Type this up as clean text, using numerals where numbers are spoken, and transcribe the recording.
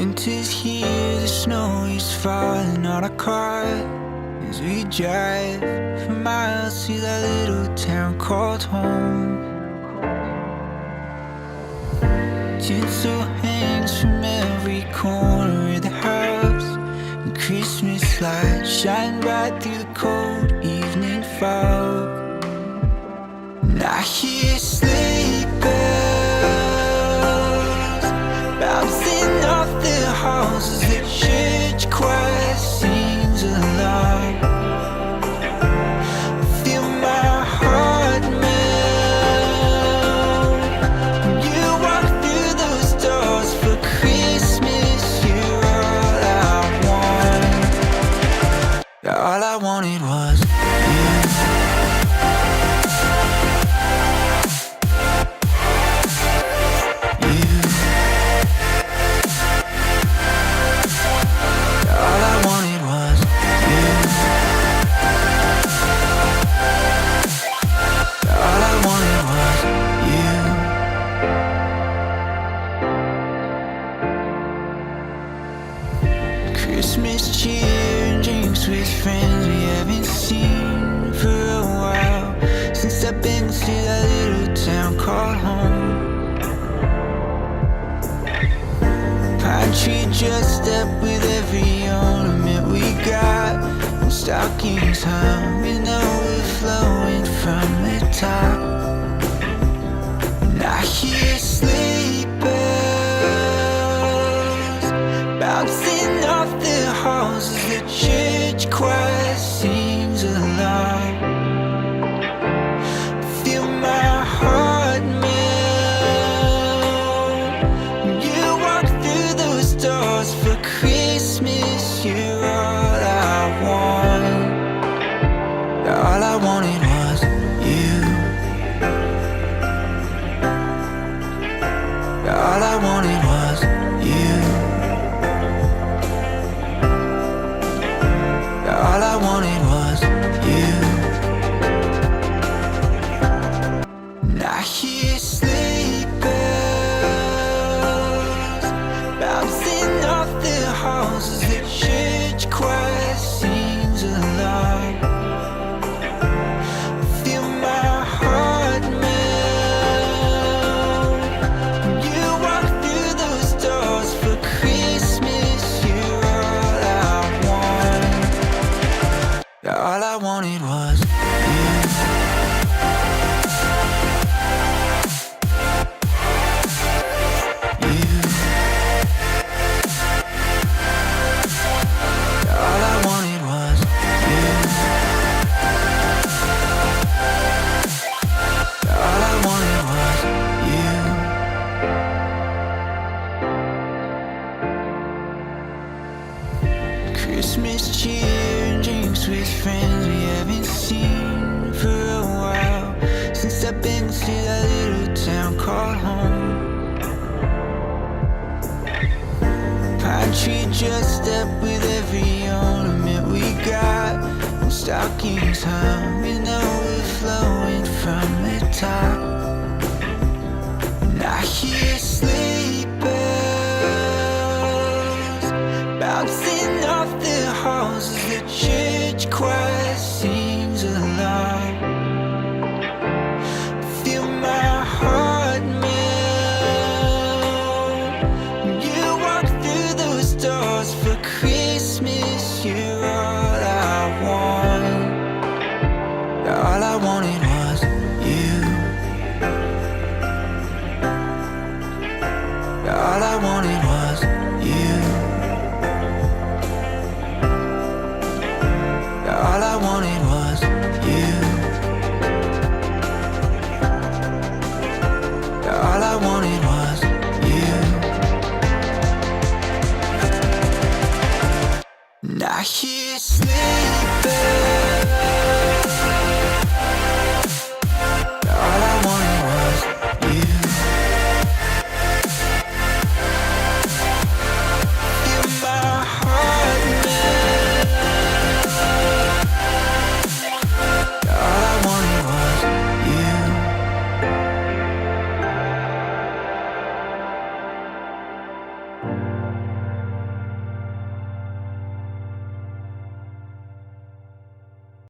Winter's here, the snow is falling on our car as we drive for miles to that little town called home. Tinsel hangs from every corner of the house, and Christmas lights shine bright through the cold evening fog. And I hear sleigh bells bouncing off the halls as the church choir sings along. I feel my heart melt when you walk through those doors for Christmas. You're all I want. All I wanted was you. Christmas cheer and drinks with friends we haven't seen for a while, since I've been to that little town called home. Pine tree dressed up with every ornament we got, and stockings hung with overflowing from the top. And I hear sleigh bells bouncing off the halls as the church choir sings along. Feel my heart melt when you walk through those doors for Christmas. You're all I want. All I wanted was you. All I wanted was you. All I wanted was you. And I hear sleigh bells bouncing off the halls as the church choir sings along. Feel my heart melt when you walk through those doors for Christmas. You're all I want. All I wanted was you. You. All I wanted was you. All I wanted was you. Christmas cheer and drinks with friends we haven't seen for a while, since I've been to that little town called home. Pine tree dressed up with every ornament we got, and stockings hung with overflowing from the top.